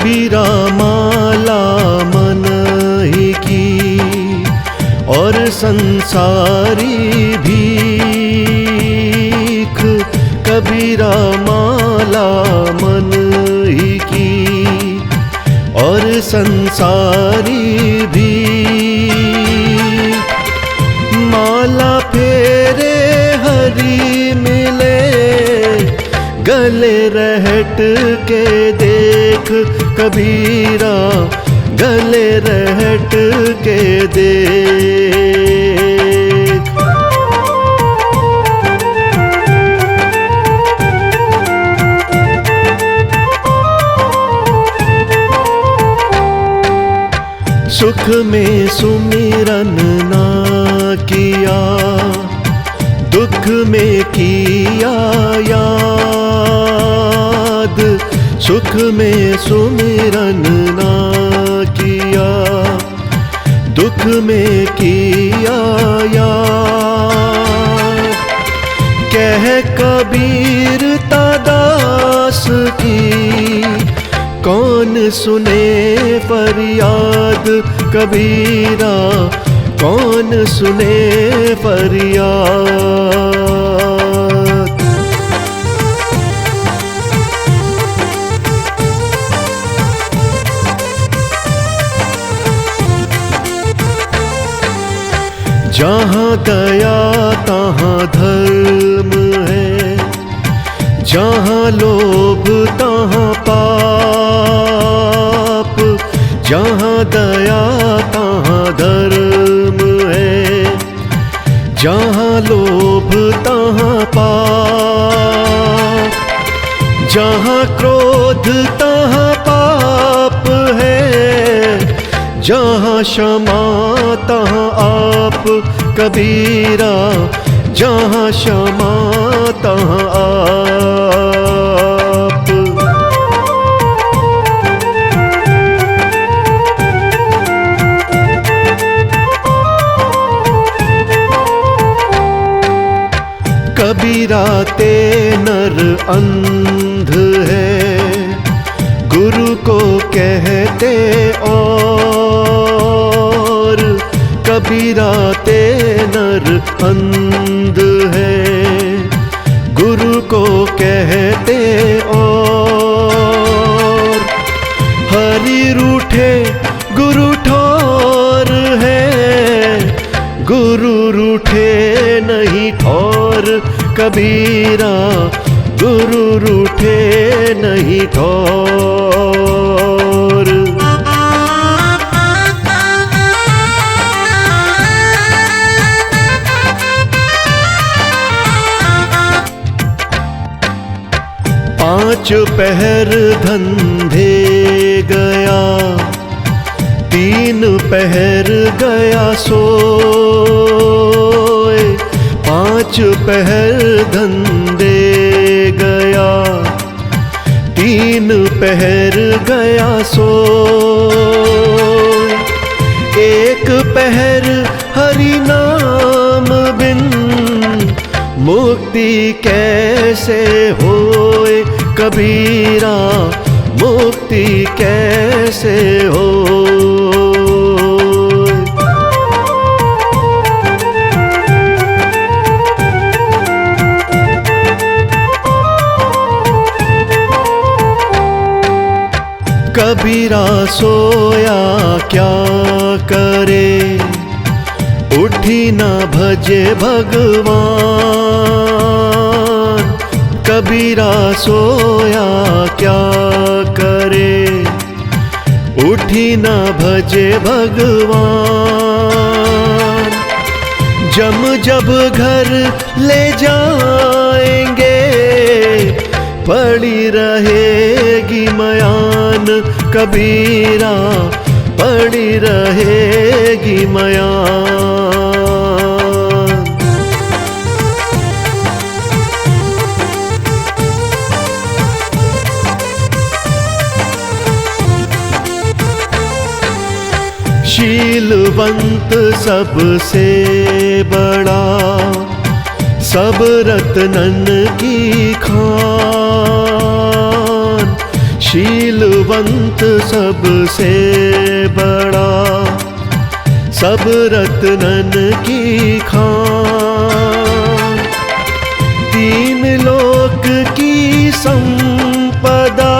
कबीरा माला मन ही की और संसारी भीख। कबीरा माला मन ही की और संसारी भीख। माला फेरे हरि मिले गले रहट के देख। कबीरा गले रहट के देख। सुख में सुमिरन ना किया, दुख में किया याद। सुख में सुमिरन ना किया, दुख में किया याद। कह कबीर दास की कौन सुने फरियाद। कबीरा कौन सुने फरियाद। जहाँ दया तहाँ धर्म है, जहाँ लोभ तहाँ पाप। जहाँ दया तहाँ धर्म है, जहाँ लोभ तहाँ पाप। जहाँ क्रोध तहाँ पाप है, जहाँ क्षमा तहाँ आप। कबीरा जहाँ क्षमा तहाँ आप। कबीरा ते नर अंध है, गुरु को कहते और। कबीरा ते नर अंध है, गुरु को कहते और। हरि रूठे गुरु ठोर है, गुरु रूठे नहीं ठोर। कबीरा गुरु रूठे नहीं ठोर। पांच पहर धंधे गया, तीन पहर गया सोए। पांच पहर धंधे गया, तीन पहर गया सोए। एक पहर हरि नाम बिन मुक्ति कैसे होए। कबीरा मुक्ति कैसे हो। कबीरा सोया क्या करे, उठी ना भजे भगवान। कबीरा सोया क्या करे, उठी ना भजे भगवान। जम जब घर ले जाएंगे, पड़ी रहेगी मयान। कबीरा पड़ी रहेगी मयान। शीलवंत सबसे बड़ा, सब रत्नन की खान। शीलवंत सबसे बड़ा, सब रत्नन की खान। तीन लोक की संपदा,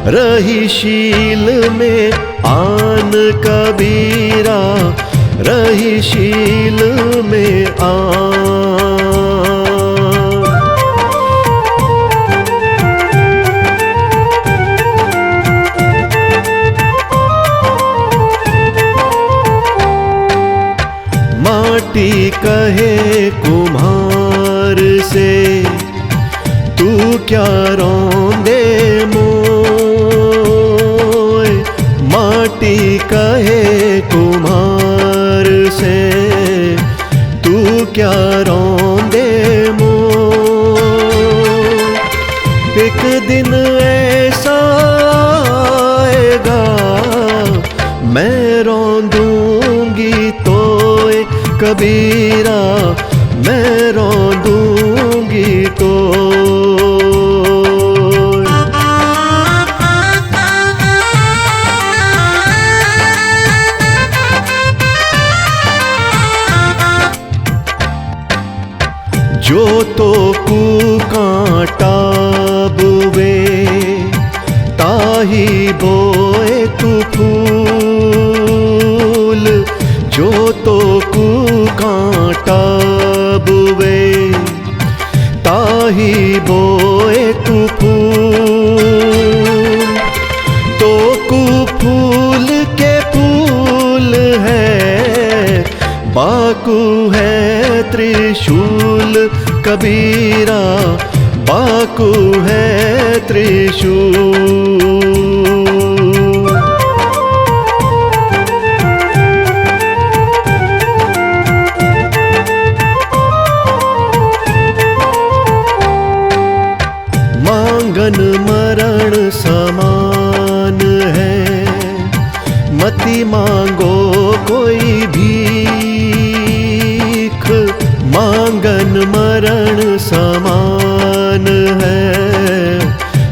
रही शील में आन कबीरा, रही शील में आन। माटी कहे कुम्हार से, तू क्या रौंदे मोय। माटी कहे कुम्हार से, तू क्या रौंदे मोय। एक दिन ऐसा आएगा, मैं रौंदूंगी तोय कबीरा, मैं रौंदूंगी तो। जो तो कू कांटा बुवे, ताही बोए तू फूल। जो तो कू कांटा बुवे, ताही बोए तू फूल। तो कू फूल के फूल है, बाकू है त्रिशूल कबीरा, बाकू है त्रिशूल। मांगन मरण समान है, मति मांगो कोई भीख। मांगन मरण समान है,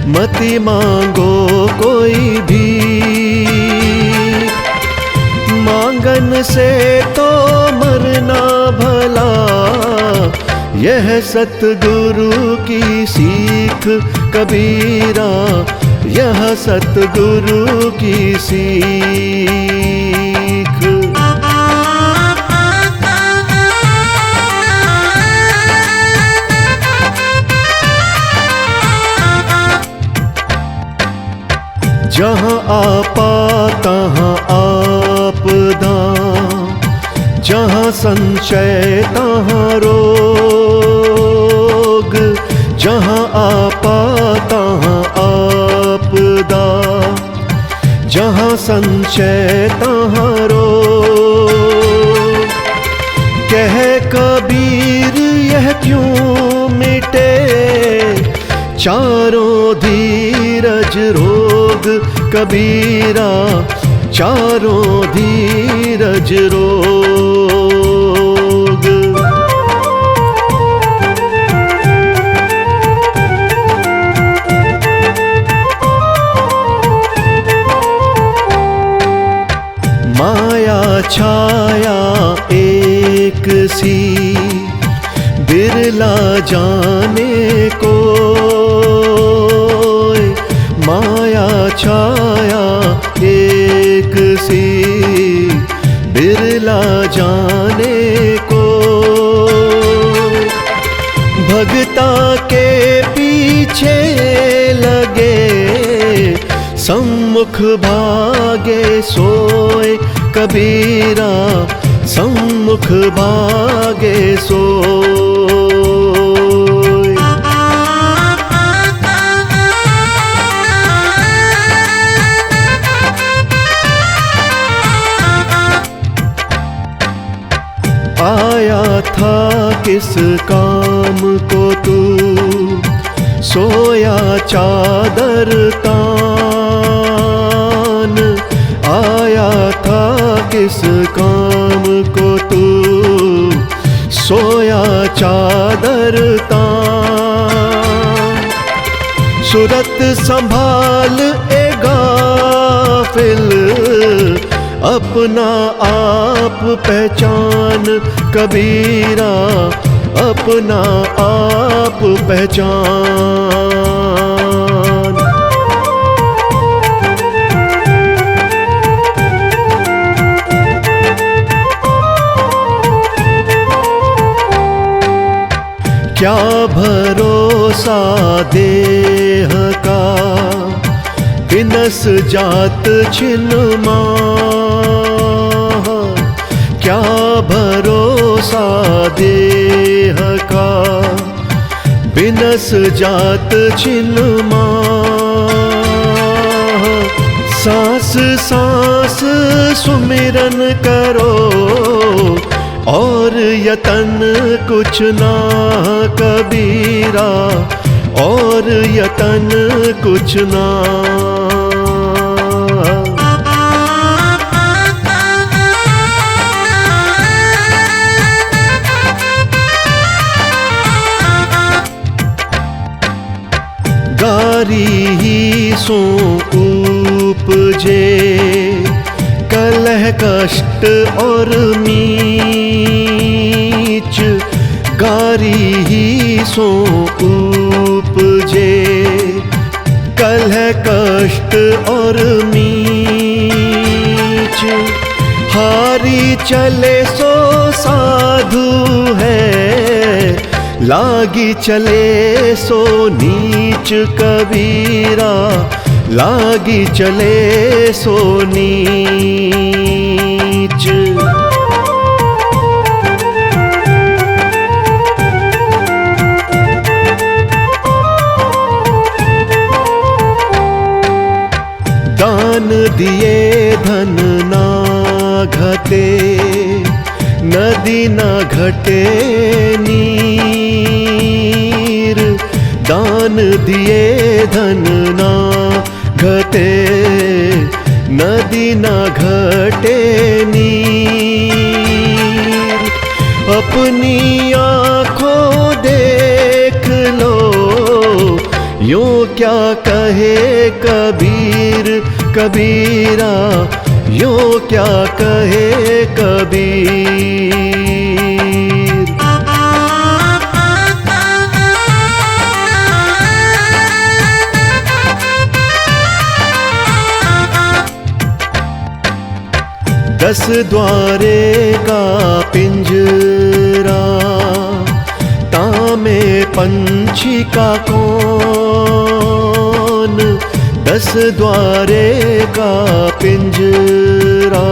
मति मांगो कोई भीख। मांगन से तो मरना भला, यह सतगुरु की सीख कबीरा, यह सतगुरु की सीख। जहाँ आपा तहाँ आपदा, जहाँ संशय तहाँ रोग। जहाँ आपा तहाँ आपदा, जहाँ संशय तहाँ रोग। कह कबीर यह क्यों मिटे, चारों धीरज रोग कबीरा, चारों धीरज रोग। माया छाया एक सी, बिरला जाने को। माया छाया एक सी, बिरला जाने को। भगता के पीछे लगे, सम्मुख भागे सोए कबीरा, सम्मुख भागे सोए। आया था किस काम को तू, सोया चादर तान। आया था किस काम को तू, सोया चादर तान। सूरत संभाल ए गाफिल, अपना आप पहचान कबीरा, अपना आप पहचान। क्या भरोसा देह का, बिनस जात छिन्न माह। क्या भरोसा देह का, बिनस जात छिन्न माह। सांस सांस सुमिरन करो, और यतन कुछ ना कबीरा, और यतन कुछ ना। गारी ही सो उपजे, कलह कष्ट और नीच। गारी ही सो उपजे, कलह कष्ट और नीच। हारी चले सो साधु है, लागी चले सो नीच कबीरा, लागी चले सो नीच। दान दिए धन ना घटे, नदी ना घटे नीर। दान दिए धन ना घटे, नदी ना घटे नीर। अपनी आँखों देख लो, यूं क्या कहे कबीर कबीरा, यूं क्या कहे कबीर। दस द्वारे का पिंजरा, तामे पंछी का कौन। दस द्वारे का पिंजरा,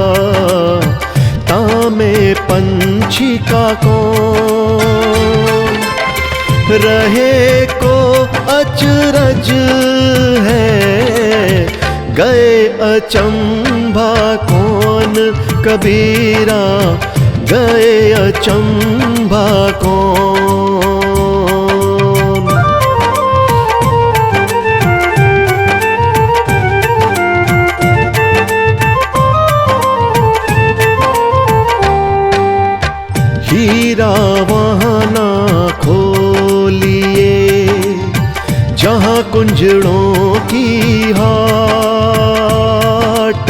तामे पंछी का कौन। रहे को अचरज है, गए अचंभा कौन कबीरा, गए अचंभा कौन। हीरा वहाँ ना खोलिए, जहाँ कुंजड़ों की हाट।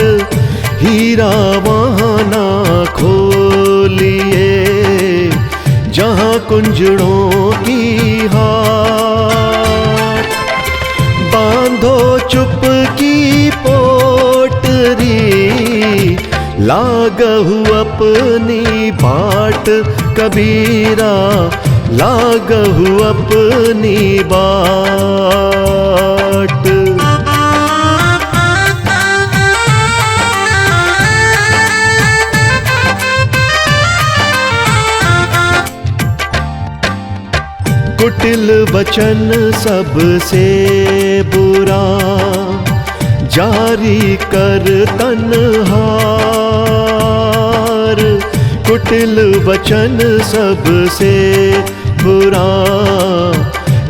हीरा वहाँ ना खोलिए, जहाँ कुंजड़ों की हाट। बांधो चुप की पोटरी, लागहु अपनी बाट कबीरा, लागहु अपनी बाट। कुटिल वचन सबसे बुरा, जारी कर तन्हार। कुटिल वचन सबसे बुरा,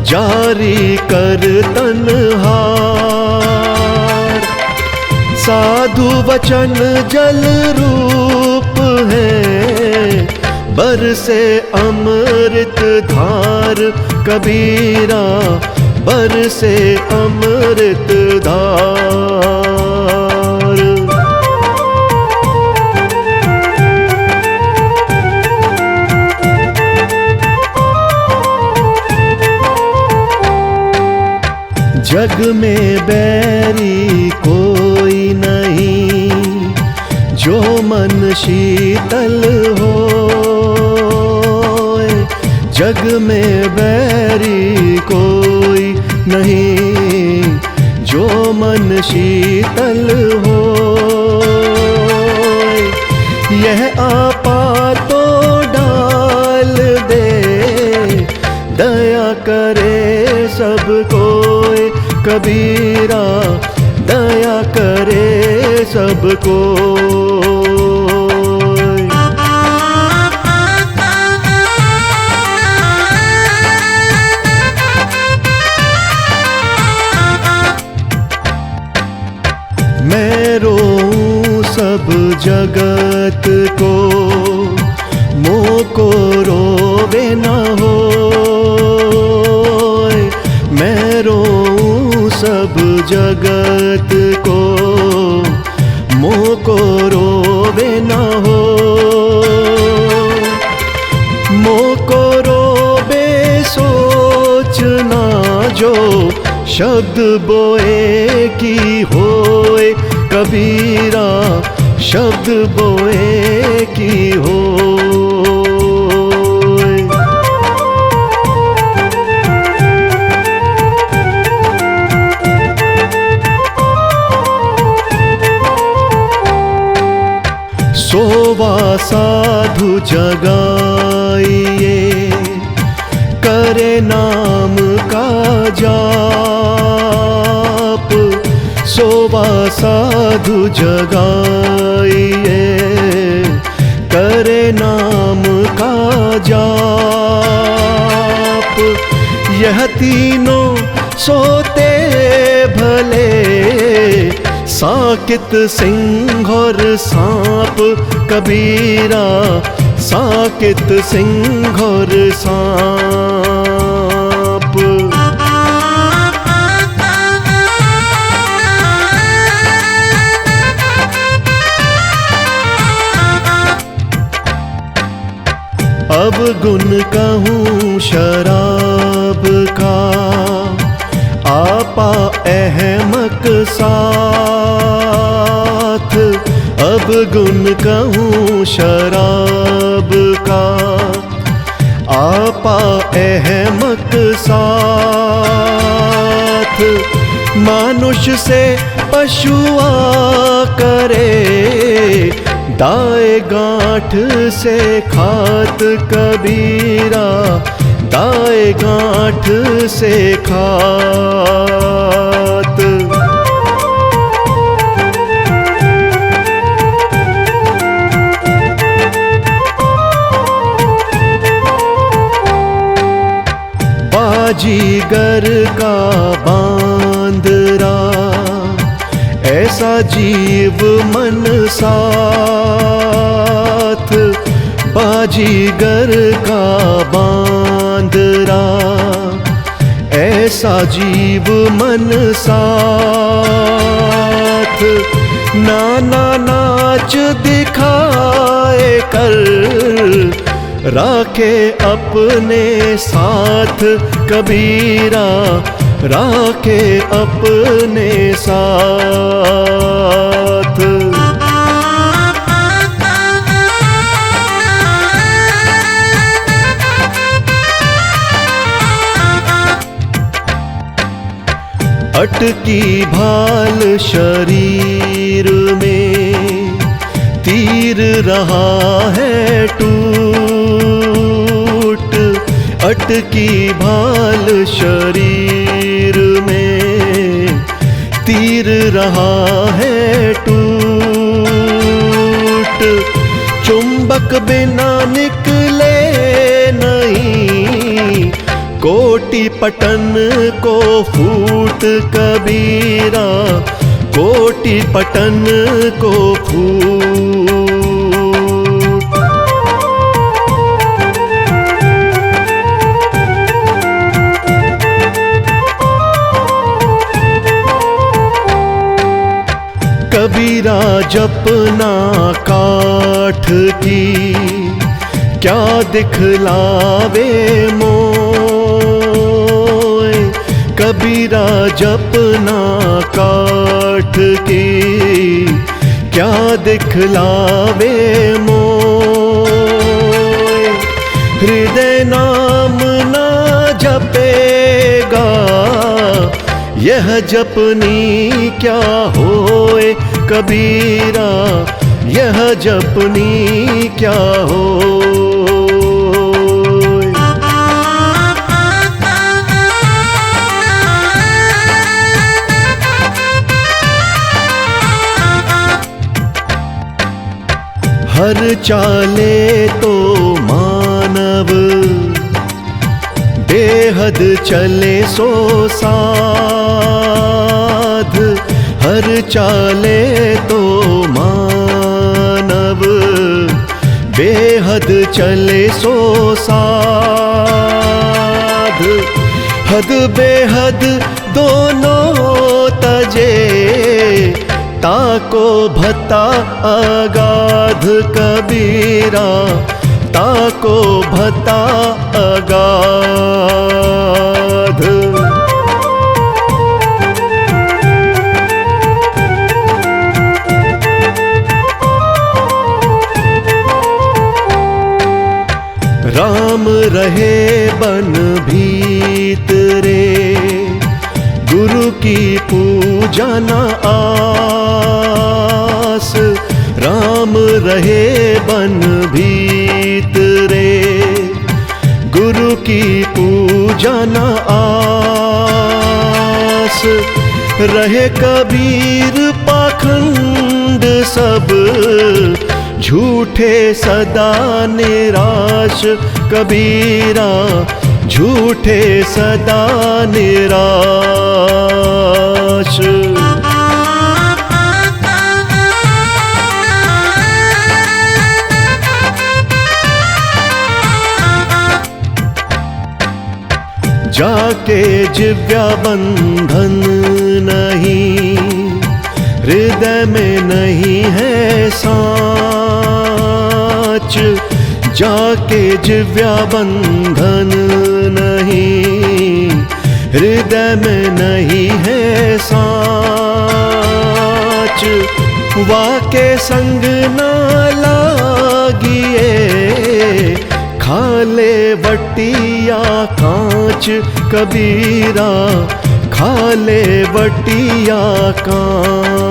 जारी कर तन्हार। साधु वचन जल रूप है, बरसे अमृत धार कबीरा, बरसे अमृत धार। जग में बैरी कोई नहीं, जो मन शीतल होए। जग में बैरी कोई नहीं, जो मन शीतल होए। यह आपा तो डाल दे, दया करे सब कोई। कबीरा दया करे सबको। मैं रोऊं सब जगत को, मोको रोवे न होए। मैं रोऊं सब जगत को, मोको रोवे न हो। मोको रोवे सोचना जो, शब्द बोए की होए। कबीरा शब्द बोए की होए। सोवा साधु जगाइए, करे नाम का जाप। सोवा साधु जगाइए, करे नाम का जाप। यह तीनों सोते भले, साकित सिंह और सांप। कबीरा साकित सिंह और सांप। अब गुण कहूँ शराब का, आपा अहमक साथ। अब गुण कहूँ शराब का, आपा अहमक साथ। मानुष से पशुआ करे, दाए गांठ से खात। कबीरा दाए गांठ से खात। बाजीगर का बांदरा, ऐसा जीव मन साथ। बाजीगर का बांदरा, ऐसा जीव मन साथ। नाना नाच दिखाए कर, राखे अपने साथ। कबीरा राखे अपने साथ। अटकी भाल शरीर में, तीर रहा है टूट। अटकी भाल शरीर में, तीर रहा है टूट। चुंबक बिना निकले नहीं, कोटि पटन को फूट। कबीरा कोटि पटन को फूट। जपना काठ की, क्या दिखलावे मोय। कबीरा जपना काठ की, क्या दिखलावे मोय। हृदय नाम ना जपेगा, यह जपनी क्या होए। कबीरा यह जपनी क्या होए। हर चाले तो मानव, बेहद चले सो साध। हर चाले तो मानव, बेहद चले सो साध। हद बेहद दोनों तजे, ताको भत्ता अगाध। कबीरा ताको भत्ता अगाध। राम रहे बन भीतरे, गुरु की पूजा न आस। राम रहे बन भीतरे, गुरु की पूजा न आस। रहे कबीर पाखंड सब, झूठे सदा निराश। कबीरा झूठे सदा निराश। जाके जिव्या बंधन नहीं, हृदय में नहीं है साच। जाके जिव्या बंधन नहीं, हृदय में नहीं है साच। वाके संग ना लागिए, खाले वटिया कांच। कबीरा खाले वटिया कांच।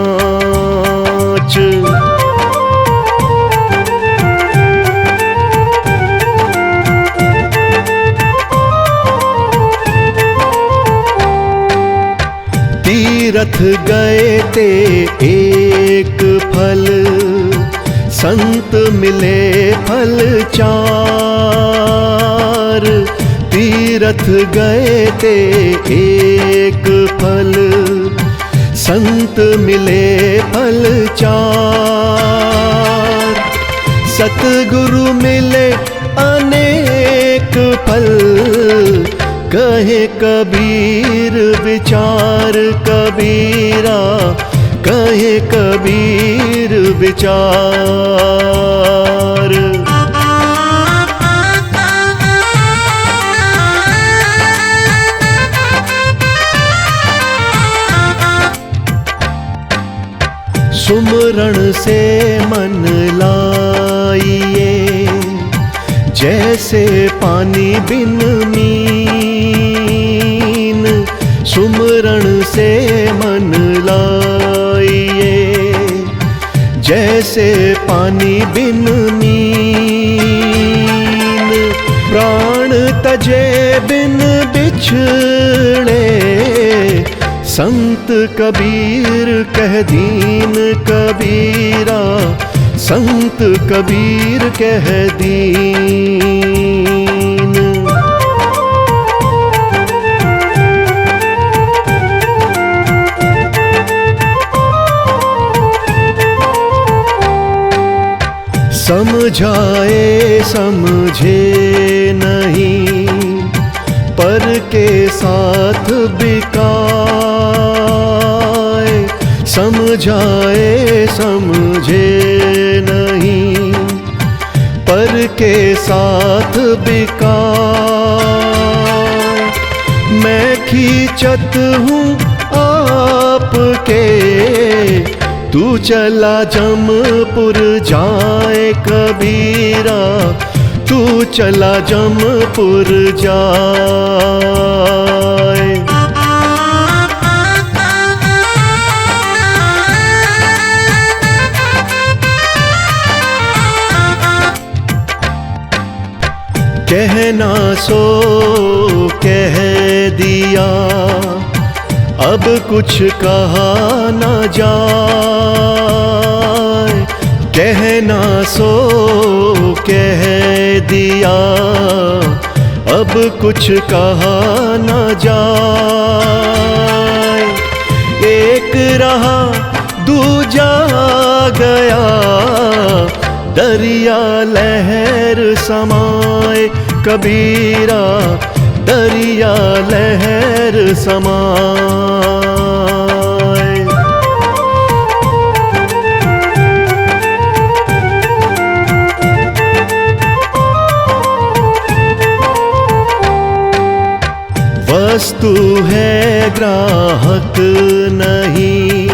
तीरथ गए ते एक फल, संत मिले फल चार। तीरथ गए ते एक फल, संत मिले फल चार। सतगुरु मिले अनेक फल, कहे कबीर विचार। कबीरा कहे कबीर विचार। सुमरण से मन लाइए, जैसे पानी बिन मीन। सुमरण से मन लाइए, जैसे पानी बिन मीन। प्राण तजे बिन बिछड़े, संत कबीर कह दीन। कबीरा संत कबीर कह दीन। समझाए समझे नहीं, पर के साथ बिकाए। समझाए समझे नहीं, पर के साथ बिकाए। मैं खींचत हूँ आपके, तू चला जमपुर जाए कबीरा, तू चला जमपुर जाए। कहना सो कह दिया, अब कुछ कहा न जाए। कहना सो कह दिया, अब कुछ कहा न जाए। एक रहा दूजा गया, दरिया लहर समाए कबीरा, दरिया लहर समाए। वस्तु है ग्राहक नहीं,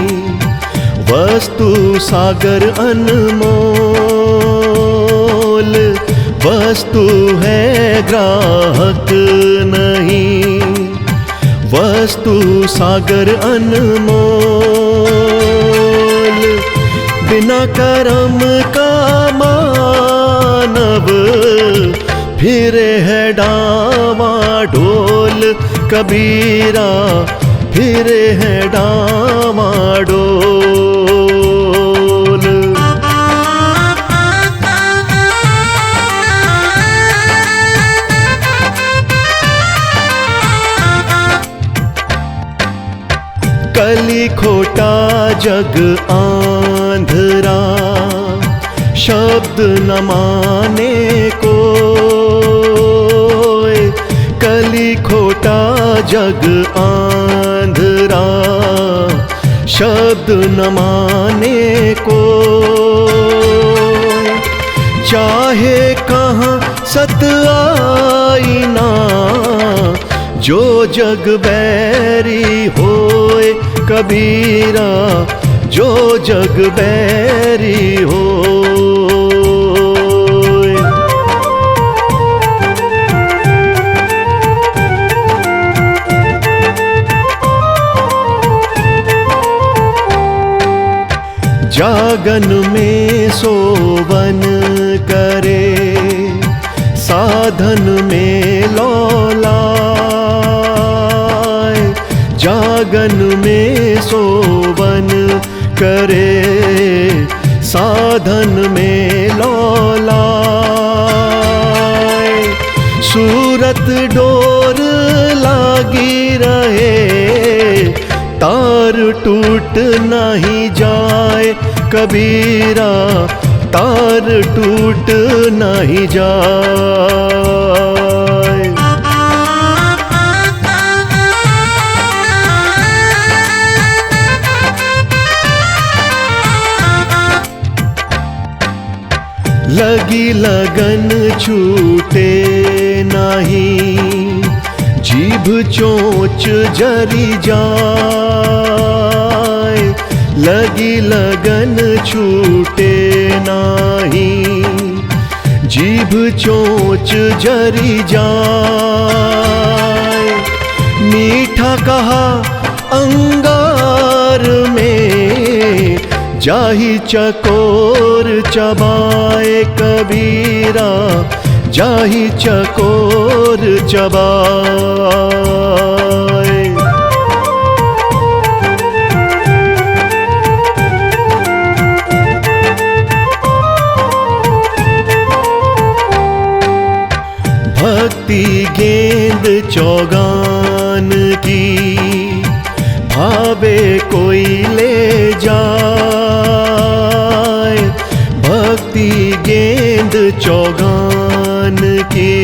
वस्तु सागर अनमोल। वस्तु है ग्राहक नहीं, वस्तु सागर अनमोल। बिना कर्म का मानव फिरे है डामाडोल कबीरा, फिरे है डामाडोल। कली खोटा जग आंधरा, शब्द न माने को। कली खोटा जग आंधरा, शब्द न माने को। चाहे कहाँ सत आईना, जो जग बैरी होए कबीरा, जो जग बैरी होए। जागन में सोवन करे, साधन में लौलाए। जागन में सोवन करे, साधन में लौलाए। सूरत डोर लागी रहे, तार टूट नहीं जाए कबीरा, तार टूट नहीं जाए। लगी लगन छूटे नहीं, जीभ चोंच जरी जाए। लगी लगन छूटे नहीं, जीभ चोंच जरी जाए। मीठा कहा अंगार में, जाही चकोर चबाए कबीरा, जाही चकोर चबाए। भक्ति गेंद चौगान की, भावे कोई ले जाए। भक्ति गेंद चौगान की,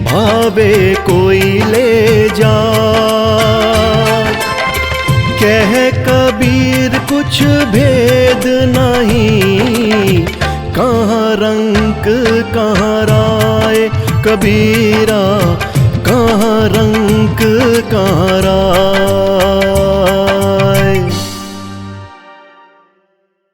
भावे कोई ले जाए। कह कबीर कुछ भेद नहीं, कहाँ रंग कहाँ राय, कबीरा कहाँ रंग कहाँ राय।